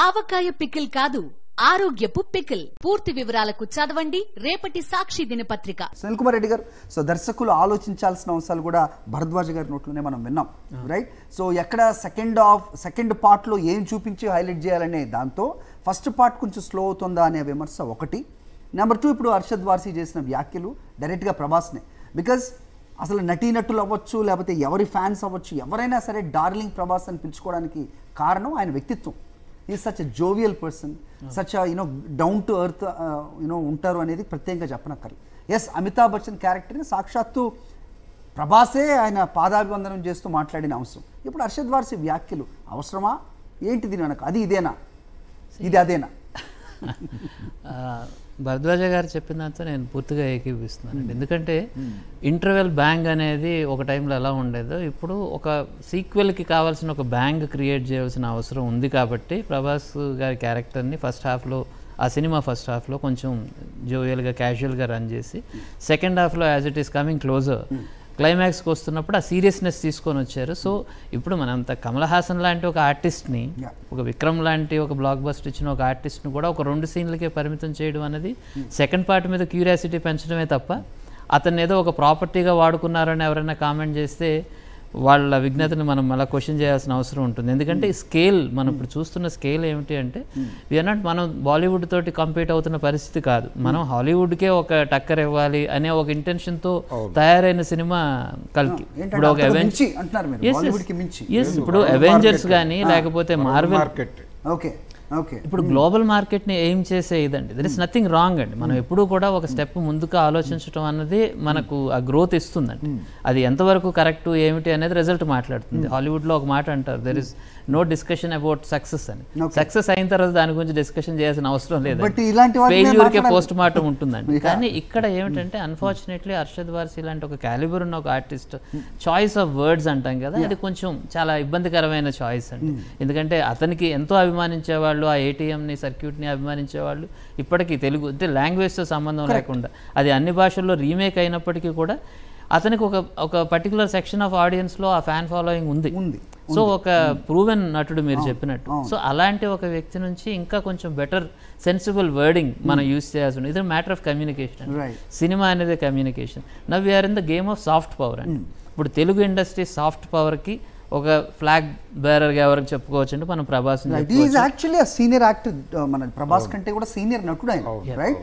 ఆవకాయ pickle కాదు, ఆరోగ్యపు pickle. పూర్తి వివరాలకు చదవండి రేపటి సాక్షి దినపత్రిక. సునీల్ కుమార్ రెడ్డి గారు, సో దర్శకులు ఆలోచించాల్సిన అంశాలు కూడా భరద్వాజ్ గారి నోట్లోనే మనం విన్నాం, రైట్? సో ఎక్కడ సెకండ్ పార్ట్లో ఏం చూపించి హైలైట్ చేయాలనే దాంతో ఫస్ట్ పార్ట్ కొంచెం స్లో అవుతుందా అనే విమర్శ ఒకటి. నెంబర్ 2, ఇప్పుడు అర్షద్ వార్సీ చేసిన వ్యాఖ్యలు డైరెక్ట్గా ప్రభాస్నే. బికాజ్ అసలు నటీనటులు అవ్వచ్చు, లేకపోతే ఎవరి ఫ్యాన్స్ అవ్వచ్చు, ఎవరైనా సరే డార్లింగ్ ప్రభాస్ అని పిలుచుకోవడానికి కారణం ఆయన వ్యక్తిత్వం. Is such a jovial person, such down to earth ఉంటారు అనేది ప్రత్యేకంగా చెప్పనక్కర్లేదు. ఎస్, అమితాబ్ బచ్చన్ క్యారెక్టర్ని సాక్షాత్తు ప్రభాసే ఆయన పాదాభివందనం చేస్తూ మాట్లాడిన అవసరం. ఇప్పుడు అర్షద్ వార్సీ వ్యాఖ్యలు అవసరమా ఏంటి? దీని వెనక అది ఇదేనా, ఇది అదేనా? భరద్వాజ గారు చెప్పిన దాంతో నేను పూర్తిగా ఏకీభవిస్తున్నాను. ఎందుకంటే ఇంటర్వెల్ బ్యాంగ్ అనేది ఒక టైంలో ఎలా ఉండేదో ఇప్పుడు ఒక సీక్వెల్కి కావాల్సిన ఒక బ్యాంగ్ క్రియేట్ చేయాల్సిన అవసరం ఉంది. కాబట్టి ప్రభాస్ గారి క్యారెక్టర్ని ఆ సినిమా ఫస్ట్ హాఫ్లో కొంచెం జోవియల్గా క్యాజువల్గా రన్ చేసి సెకండ్ హాఫ్లో as it is coming closer క్లైమాక్స్కి వస్తున్నప్పుడు ఆ సీరియస్నెస్ తీసుకొని వచ్చారు. సో ఇప్పుడు మనంత కమల్ హాసన్ లాంటి ఒక ఆర్టిస్ట్ని, ఒక విక్రమ్ లాంటి ఒక బ్లాక్ బస్టర్ ఇచ్చిన ఒక ఆర్టిస్ట్ని కూడా ఒక 2 సీన్లకే పరిమితం చేయడం అనేది సెకండ్ పార్ట్ మీద క్యూరియాసిటీ పెంచడమే తప్ప అతన్ని ఏదో ఒక ప్రాపర్టీగా వాడుకున్నారని ఎవరైనా కామెంట్ చేస్తే వాళ్ళ విజ్ఞతని మనం మళ్ళీ క్వశ్చన్ చేయాల్సిన అవసరం ఉంటుంది. ఎందుకంటే స్కేల్, మనం ఇప్పుడు చూస్తున్న స్కేల్ ఏమిటి అంటే మనం బాలీవుడ్ తోటి కంపీట్ అవుతున్న పరిస్థితి కాదు. మనం హాలీవుడ్కే ఒక టక్కర్ ఇవ్వాలి అనే ఒక ఇంటెన్షన్తో తయారైన సినిమా కల్కి. ఇప్పుడు ఒక ఇప్పుడు అవెంజర్స్ కానీ లేకపోతే మార్వెల్, ఇప్పుడు గ్లోబల్ మార్కెట్ని ఎయిమ్ చేసే ఇదండి. దర్ ఇస్ నథింగ్ రాంగ్ అండి. మనం ఎప్పుడూ కూడా ఒక స్టెప్ ముందుకు ఆలోచించడం అన్నది మనకు ఆ గ్రోత్ ఇస్తుందండి. అది ఎంతవరకు కరెక్ట్ ఏమిటి అనేది రిజల్ట్ మాట్లాడుతుంది. హాలీవుడ్లో ఒక మాట అంటారు, there is no discussion about success అని. సక్సెస్ అయిన తర్వాత దాని గురించి డిస్కషన్ చేయాల్సిన అవసరం లేదు, ఫెయిల్యూర్కే పోస్ట్ మార్టం ఉంటుందండి. కానీ ఇక్కడ ఏమిటంటే అన్ఫార్చునేట్లీ అర్షద్ వార్సీ లాంటి ఒక క్యాలిబర్ ఉన్న ఒక ఆర్టిస్ట్ చాయిస్ ఆఫ్ వర్డ్స్ అంటాం కదా, అది కొంచెం చాలా ఇబ్బందికరమైన చాయిస్ అండి. ఎందుకంటే అతనికి ఎంతో అభిమానించేవాళ్ళు, ఆ ఏటీఎంని సర్క్యూట్ని అభిమానించేవాళ్ళు ఇప్పటికీ తెలుగు అంటే లాంగ్వేజ్తో సంబంధం లేకుండా అది అన్ని భాషల్లో రీమేక్ అయినప్పటికీ కూడా అతనికి ఒక పర్టికులర్ సెక్షన్ ఆఫ్ ఆడియన్స్లో ఆ ఫ్యాన్ ఫాలోయింగ్ ఉంది. సో ఒక ప్రూవెన్ నటుడు మీరు చెప్పినట్టు. సో అలాంటి ఒక వ్యక్తి నుంచి ఇంకా కొంచెం బెటర్ సెన్సిబుల్ వర్డింగ్ మనం యూజ్ చేయాల్సి ఉంది. ఇది మ్యాటర్ ఆఫ్ కమ్యూనికేషన్. సినిమా అనేది communication. Now we are in the game of soft power అండి. ఇప్పుడు తెలుగు ఇండస్ట్రీ సాఫ్ట్ పవర్కి ఒక ఫ్లాగ్ బేరర్గా ఎవరికి చెప్పుకోవచ్చు అంటే మనం ప్రభాస్. యాక్చువల్లీ సీనియర్ యాక్టర్, మన ప్రభాస్ కంటే కూడా సీనియర్ నటుడు ఆయన, రైట్?